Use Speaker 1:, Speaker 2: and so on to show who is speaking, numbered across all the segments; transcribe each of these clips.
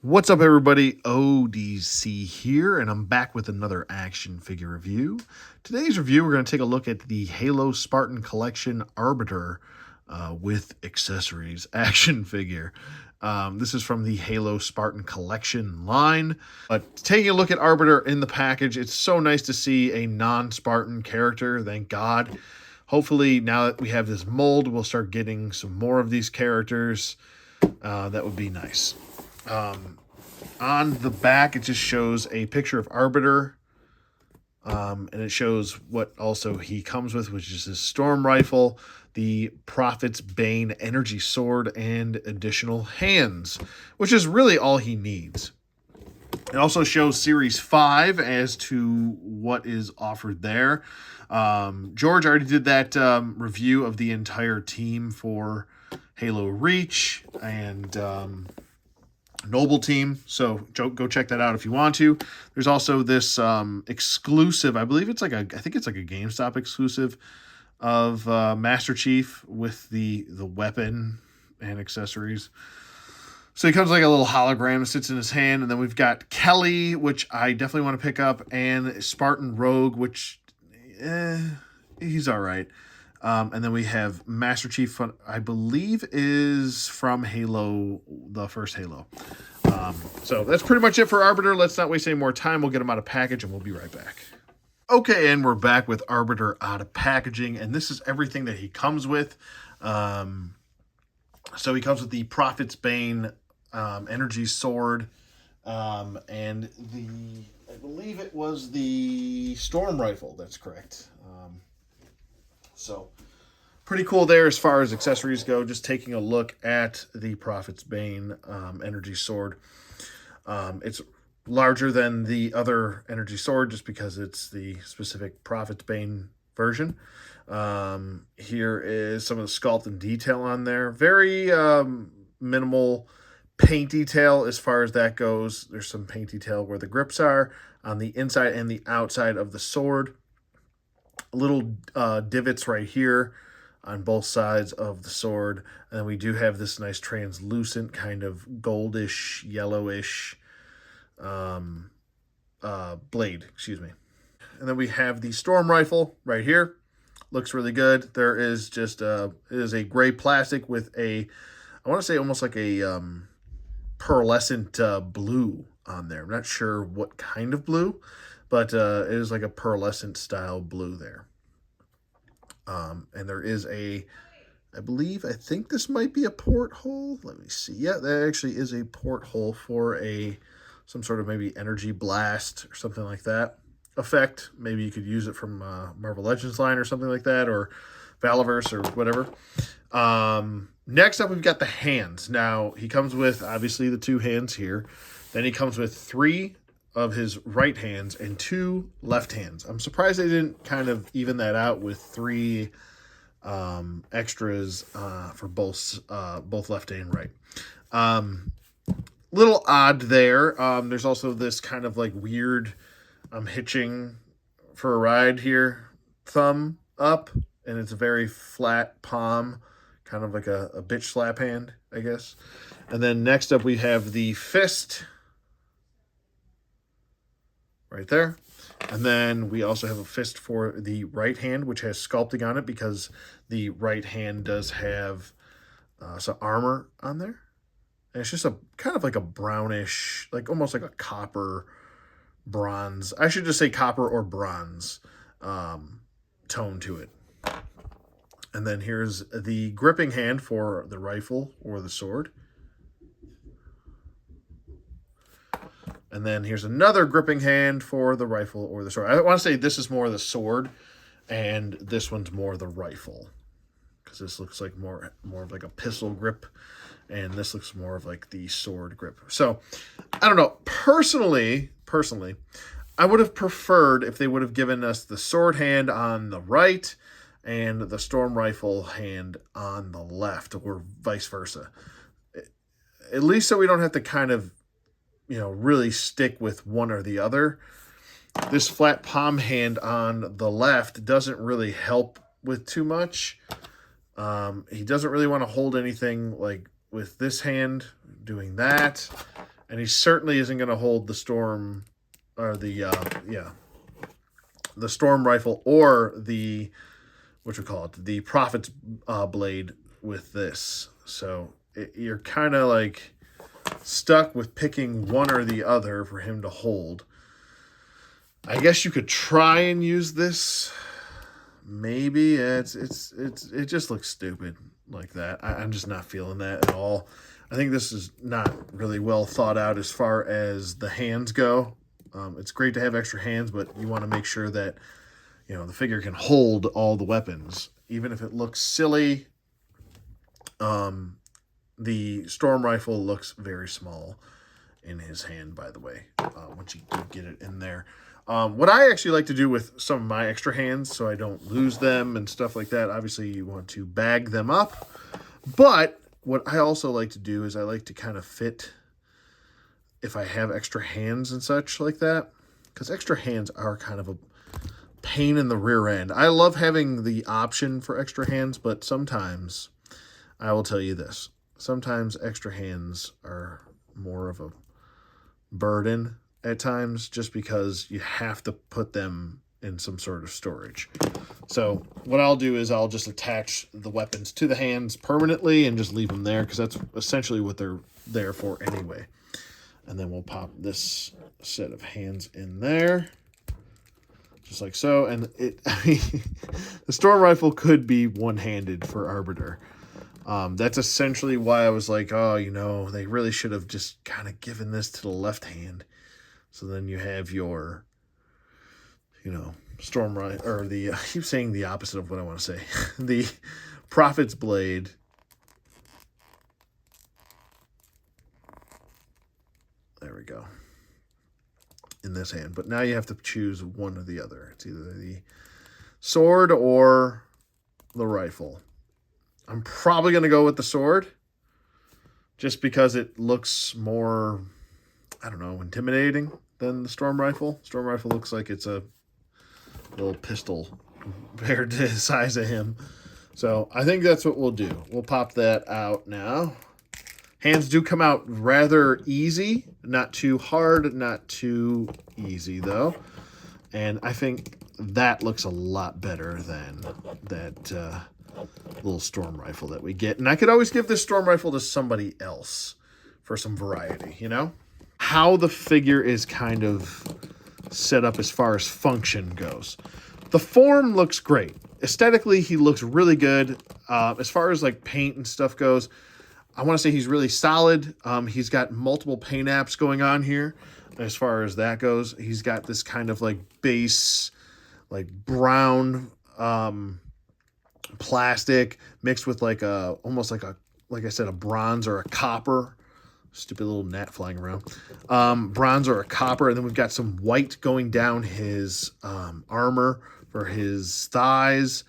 Speaker 1: What's up, everybody? ODC here, and I'm back with another action figure review. Today's review, we're going to take a look at the Halo Spartan Collection Arbiter with accessories action figure. This is from the Halo Spartan Collection line. But taking a look at Arbiter in the package, it's so nice to see a non-Spartan character, thank God. Hopefully, now that we have this mold, we'll start getting some more of these characters. That would be nice. On the back, it just shows a picture of Arbiter, and it shows what also he comes with, which is his storm rifle, the Prophet's Bane energy sword, and additional hands, which is really all he needs. It also shows Series 5 as to what is offered there. George already did that review of the entire team for Halo Reach and Noble Team, so go check that out if you want to. There's also this exclusive, I think it's like a GameStop exclusive of Master Chief with the weapon and accessories. So he comes like a little hologram that sits in his hand, and then we've got Kelly, which I definitely want to pick up, and Spartan Rogue, which he's all right. And then we have Master Chief, I believe, is from Halo, the first Halo. So that's pretty much it for Arbiter. Let's not waste any more time. We'll get him out of package, and we'll be right back. Okay, and we're back with Arbiter out of packaging, and this is everything that he comes with. So he comes with the Prophet's Bane energy sword, and I believe it was the storm rifle. That's correct. So pretty cool there as far as accessories go. Just taking a look at the Prophet's Bane energy sword. It's larger than the other energy sword just because it's the specific Prophet's Bane version. Here is some of the sculpt and detail on there. Very minimal paint detail as far as that goes. There's some paint detail where the grips are on the inside and the outside of the sword. Little divots right here on both sides of the sword, and then we do have this nice translucent kind of goldish, yellowish blade, excuse me. And then we have the storm rifle right here. Looks really good. There is just it is a gray plastic with I want to say almost like a pearlescent blue on there. I'm not sure what kind of blue, but it is like a pearlescent style blue there. And there is I think this might be a porthole. Let me see. Yeah, that actually is a porthole for some sort of maybe energy blast or something like that effect. Maybe you could use it from Marvel Legends line or something like that, or Valaverse or whatever. Next up, we've got the hands. Now, he comes with, obviously, the two hands here. Then he comes with 3 of his right hands and 2 left hands. I'm surprised they didn't kind of even that out with 3 extras for both left and right. Little odd there. There's also this kind of like weird hitching for a ride here, thumb up, and it's a very flat palm, kind of like a bitch slap hand, I guess. And then next up we have the fist right there. And then we also have a fist for the right hand, which has sculpting on it because the right hand does have some armor on there. And it's just a kind of like a brownish, like almost like a copper bronze. I should just say copper or bronze tone to it. And then here's the gripping hand for the rifle or the sword. And then here's another gripping hand for the rifle or the sword. I want to say this is more the sword, and this one's more the rifle, because this looks like more of like a pistol grip, and this looks more of like the sword grip. So I don't know. Personally, I would have preferred if they would have given us the sword hand on the right and the storm rifle hand on the left, or vice versa. At least so we don't have to kind of, really stick with one or the other. This flat palm hand on the left doesn't really help with too much. He doesn't really want to hold anything like with this hand doing that. And he certainly isn't going to hold the storm, or the storm rifle, or the, what you call it, the prophet's blade with this. So you're kind of like stuck with picking one or the other for him to hold. I guess you could try and use this. Maybe it just looks stupid like that. I'm just not feeling that at all. I think this is not really well thought out as far as the hands go. It's great to have extra hands, but you want to make sure that, you know, the figure can hold all the weapons. Even if it looks silly, the storm rifle looks very small in his hand, by the way, once you get it in there. What I actually like to do with some of my extra hands, so I don't lose them and stuff like that, obviously you want to bag them up. But what I also like to do is I like to kind of fit, if I have extra hands and such like that, because extra hands are kind of a pain in the rear end. I love having the option for extra hands, but sometimes, I will tell you this, sometimes extra hands are more of a burden at times, just because you have to put them in some sort of storage. So what I'll do is I'll just attach the weapons to the hands permanently and just leave them there, because that's essentially what they're there for anyway. And then we'll pop this set of hands in there, just like so. And I mean, the storm rifle could be one-handed for Arbiter. That's essentially why I was like, oh, you know, they really should have just kind of given this to the left hand. So then you have your, you know, storm rifle, or the, I keep saying the opposite of what I want to say. The prophet's blade. There we go. In this hand. But now you have to choose one or the other. It's either the sword or the rifle. I'm probably going to go with the sword, just because it looks more, I don't know, intimidating than the storm rifle. Storm rifle looks like it's a little pistol compared to the size of him. So I think that's what we'll do. We'll pop that out now. Hands do come out rather easy. Not too hard, not too easy, though. And I think that looks a lot better than that little storm rifle that we get. And I could always give this storm rifle to somebody else for some variety, you know? How the figure is kind of set up as far as function goes. The form looks great. Aesthetically, he looks really good. As far as like paint and stuff goes, I want to say he's really solid. He's got multiple paint apps going on here. As far as that goes, he's got this kind of like base, like brown plastic mixed with like a, almost like a, like I said, a bronze or a copper. Stupid little gnat flying around. Bronze or a copper. And then we've got some white going down his armor for his thighs.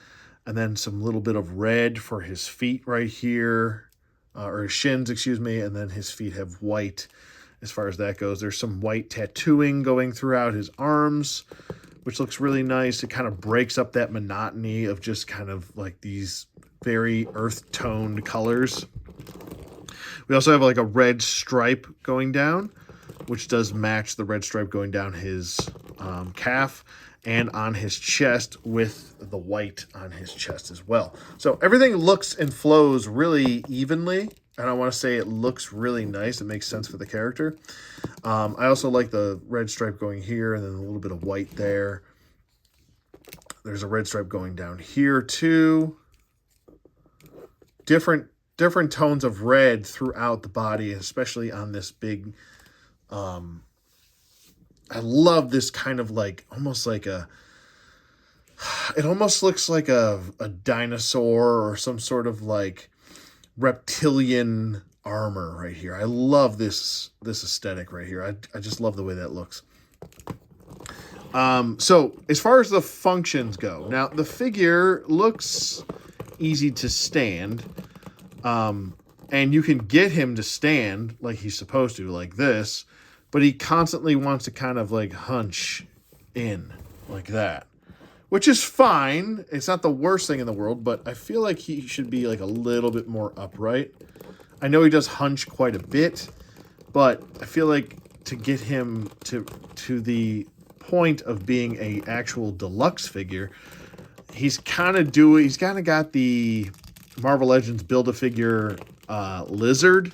Speaker 1: And then some little bit of red for his feet right here. Or his shins, excuse me. And then his feet have white as far as that goes. There's some white tattooing going throughout his arms, which looks really nice. It kind of breaks up that monotony of just kind of like these very earth-toned colors. We also have like a red stripe going down, which does match the red stripe going down his calf and on his chest, with the white on his chest as well. So everything looks and flows really evenly. And I want to say it looks really nice. It makes sense for the character. I also like the red stripe going here and then a little bit of white there. There's a red stripe going down here too. Different tones of red throughout the body, especially on this big, I love this kind of like, almost like a, it almost looks like a dinosaur or some sort of like reptilian armor right here. I love this aesthetic right here. I just love the way that looks. So as far as the functions go, now the figure looks easy to stand. And you can get him to stand like he's supposed to, like this, but he constantly wants to kind of like hunch in like that, which is fine. It's not the worst thing in the world, but I feel like he should be like a little bit more upright. I know he does hunch quite a bit, but I feel like to get him to the point of being a actual deluxe figure, he's kind of got the Marvel Legends Build-A-Figure lizard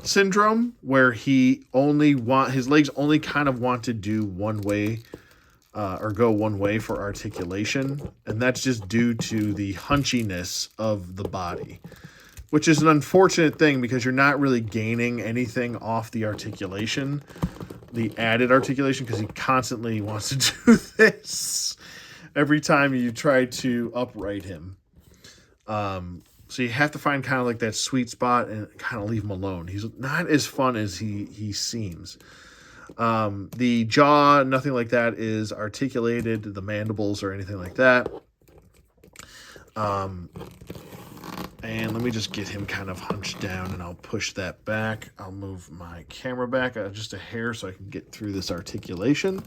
Speaker 1: syndrome, where his legs only kind of want to do one way, or go one way for articulation, and that's just due to the hunchiness of the body, which is an unfortunate thing because you're not really gaining anything off the articulation, the added articulation, because he constantly wants to do this every time you try to upright him. So you have to find kind of like that sweet spot and kind of leave him alone. He's not as fun as he seems. The jaw, nothing like that is articulated, the mandibles or anything like that. And let me just get him kind of hunched down, and I'll push that back. I'll move my camera back just a hair so I can get through this articulation.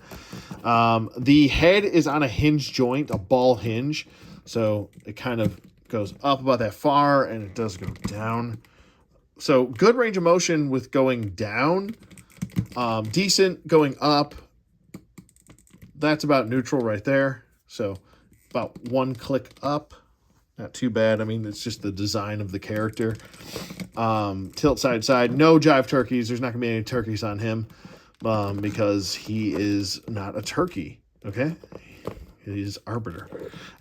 Speaker 1: The head is on a hinge joint, a ball hinge. So it kind of goes up about that far, and it does go down. So good range of motion with going down. Decent going up. That's about neutral right there. So about one click up. Not too bad. I mean, it's just the design of the character. Tilt side to side. No jive turkeys. There's not going to be any turkeys on him because he is not a turkey. Okay? He's Arbiter.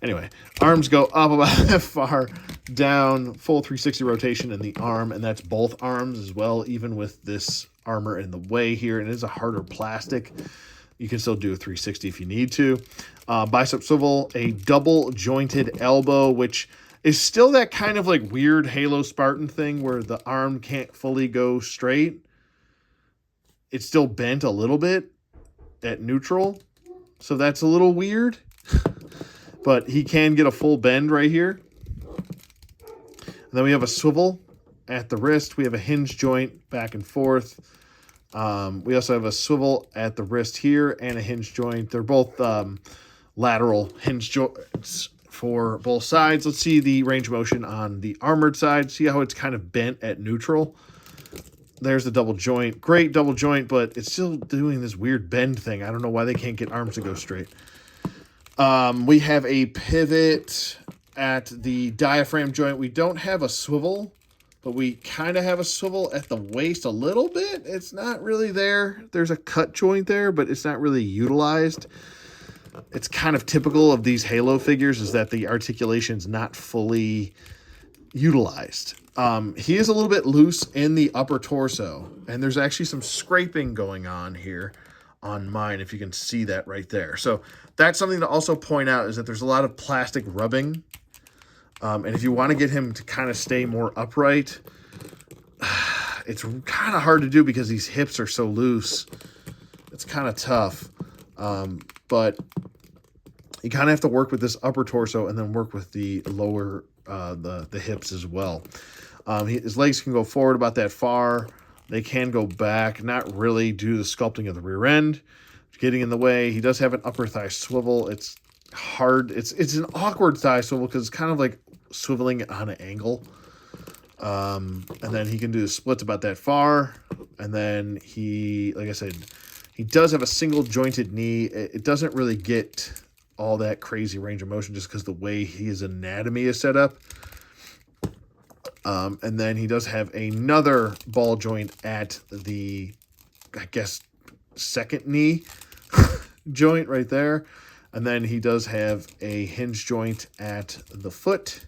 Speaker 1: Anyway, arms go up about that far, down, full 360 rotation in the arm, and that's both arms as well, even with this armor in the way here. And it is a harder plastic. You can still do a 360 if you need to. Bicep swivel, a double jointed elbow, which is still that kind of like weird Halo Spartan thing where the arm can't fully go straight. It's still bent a little bit at neutral. So that's a little weird. But he can get a full bend right here. And then we have a swivel at the wrist. We have a hinge joint back and forth. We also have a swivel at the wrist here and a hinge joint. They're both lateral hinge joints for both sides. Let's see the range of motion on the armored side. See how it's kind of bent at neutral? There's the double joint. Great double joint, but it's still doing this weird bend thing. I don't know why they can't get arms to go straight. We have a pivot at the diaphragm joint. We don't have a swivel, but we kind of have a swivel at the waist a little bit. It's not really there. There's a cut joint there, but it's not really utilized. It's kind of typical of these Halo figures is that the articulation's not fully utilized. He is a little bit loose in the upper torso, and there's actually some scraping going on here on mine, if you can see that right there. So that's something to also point out, is that there's a lot of plastic rubbing. And if you want to get him to kind of stay more upright, it's kind of hard to do because these hips are so loose. It's kind of tough. But you kind of have to work with this upper torso and then work with the lower, the hips as well. His legs can go forward about that far. They can go back, not really due to the sculpting of the rear end. Getting in the way. He does have an upper thigh swivel. It's hard. It's an awkward thigh swivel because it's kind of like swiveling on an angle. And then he can do the splits about that far. And then he, like I said, he does have a single jointed knee. It doesn't really get all that crazy range of motion just because the way his anatomy is set up. And then he does have another ball joint at the, I guess, second knee joint right there. And then he does have a hinge joint at the foot,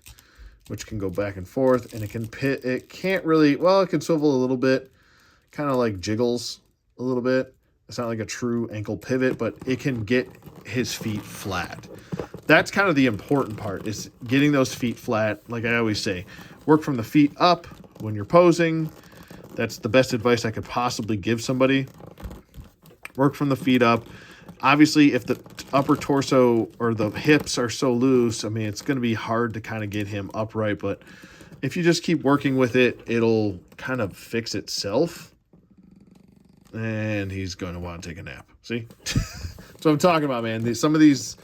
Speaker 1: which can go back and forth, and it can't really, well, it can swivel a little bit, kind of like jiggles a little bit. It's not like a true ankle pivot, but it can get his feet flat. That's kind of the important part, is getting those feet flat. Like I always say, work from the feet up when you're posing. That's the best advice I could possibly give somebody. Work from the feet up. Obviously, if the upper torso or the hips are so loose, I mean, it's going to be hard to kind of get him upright. But if you just keep working with it, it'll kind of fix itself. And he's going to want to take a nap. See? That's what I'm talking about, man. Some of these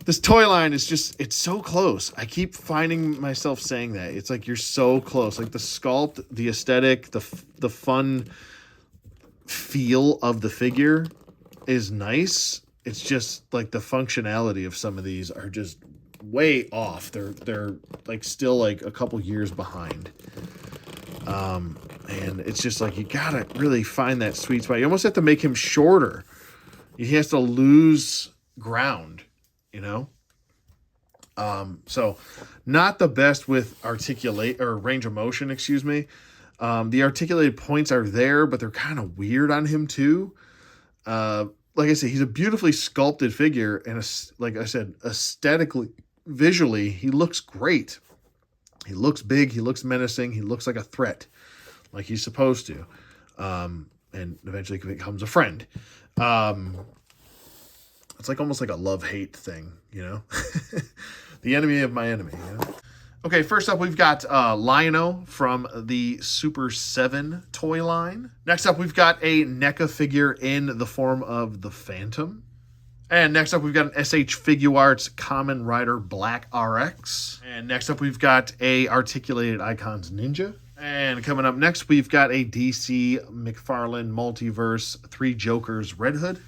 Speaker 1: This toy line is just, it's so close. I keep finding myself saying that. It's like you're so close. Like the sculpt, the aesthetic, the fun feel of the figure is nice. It's just like the functionality of some of these are just way off. They're like still like a couple years behind. And it's just like you gotta really find that sweet spot. You almost have to make him shorter. He has to lose ground, you know? So not the best with articulate or range of motion, excuse me. The articulated points are there, but they're kind of weird on him too. Like I said, he's a beautifully sculpted figure, and like I said, aesthetically, visually, he looks great. He looks big, he looks menacing, he looks like a threat, like he's supposed to. And eventually becomes a friend. It's like almost like a love-hate thing, you know? The enemy of my enemy, you know? Okay, first up, we've got Lion-O from the Super 7 toy line. Next up, we've got a NECA figure in the form of the Phantom. And next up, we've got an SH Figuarts Kamen Rider Black RX. And next up, we've got a Articulated Icons Ninja. And coming up next, we've got a DC McFarlane Multiverse 3 Jokers Red Hood.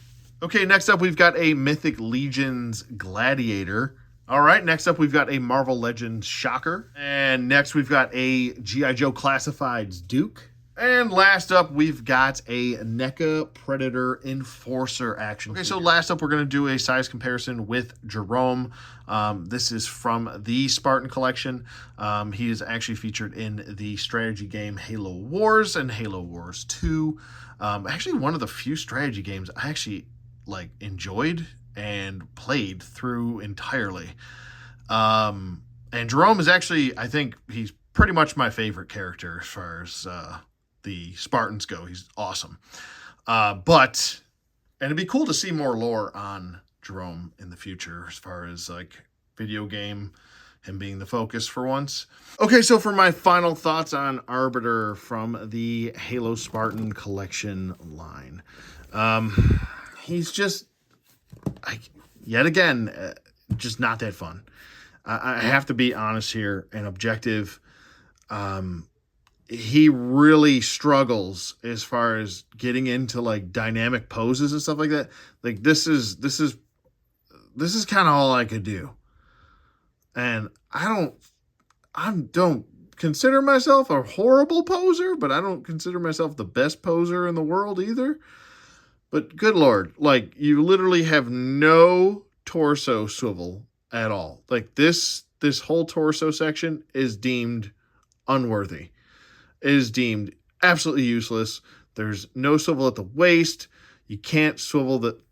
Speaker 1: Okay, next up, we've got a Mythic Legions Gladiator. All right, next up, we've got a Marvel Legends Shocker. And next, we've got a G.I. Joe Classifieds Duke. And last up, we've got a NECA Predator Enforcer action figure. Okay, so last up, we're going to do a size comparison with Jerome. This is from the Spartan collection. He is actually featured in the strategy game Halo Wars and Halo Wars 2. Actually, one of the few strategy games I actually enjoyed and played through entirely. And Jerome is actually, I think he's pretty much my favorite character as far as the Spartans go. He's awesome. And it'd be cool to see more lore on Jerome in the future as far as video game, him being the focus for once. Okay, so for my final thoughts on Arbiter from the Halo Spartan collection line. He's just, yet again, just not that fun. I have to be honest here and objective. He really struggles as far as getting into dynamic poses and stuff like that. This is kind of all I could do. And I don't consider myself a horrible poser, but I don't consider myself the best poser in the world either. But good Lord, you literally have no torso swivel at all. This whole torso section is deemed unworthy. It is deemed absolutely useless. There's no swivel at the waist. You can't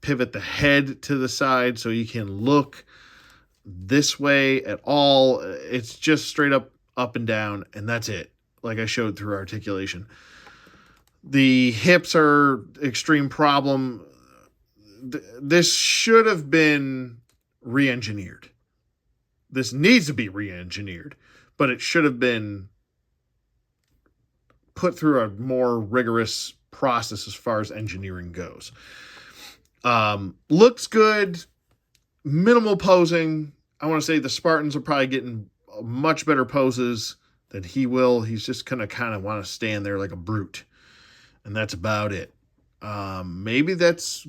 Speaker 1: pivot the head to the side so you can look this way at all. It's just straight up and down, and that's it. Like I showed through articulation. The hips are extreme problem. This should have been re-engineered. This needs to be re-engineered, but it should have been put through a more rigorous process as far as engineering goes. Looks good. Minimal posing. I want to say the Spartans are probably getting much better poses than he will. He's just going to kind of want to stand there like a brute. And that's about it. Maybe that's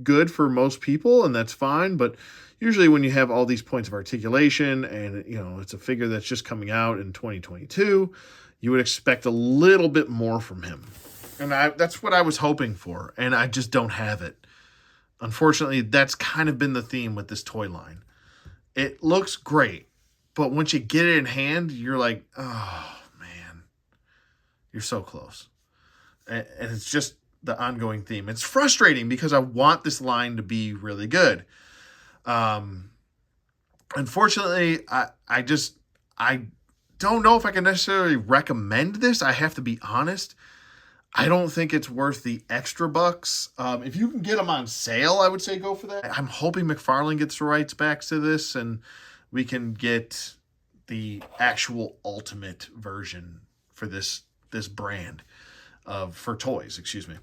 Speaker 1: good for most people, and that's fine. But usually when you have all these points of articulation and, it's a figure that's just coming out in 2022, you would expect a little bit more from him. And that's what I was hoping for, and I just don't have it. Unfortunately, that's kind of been the theme with this toy line. It looks great, but once you get it in hand, you're like, oh, man, you're so close. And it's just the ongoing theme. It's frustrating because I want this line to be really good. Unfortunately, I don't know if I can necessarily recommend this. I have to be honest. I don't think it's worth the extra bucks. If you can get them on sale, I would say go for that. I'm hoping McFarlane gets the rights back to this and we can get the actual ultimate version for this brand for toys, excuse me.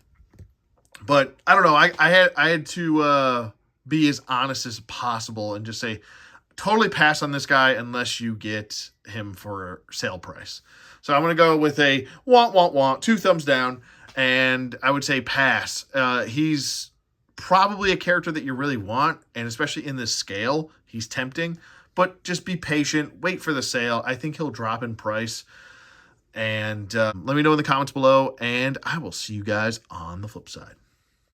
Speaker 1: But I don't know. I had to be as honest as possible and just say, totally pass on this guy unless you get him for sale price. So I'm going to go with a want, 2 thumbs down, and I would say pass. He's probably a character that you really want, and especially in this scale, he's tempting, but just be patient, wait for the sale. I think he'll drop in price, and let me know in the comments below, and I will see you guys on the flip side.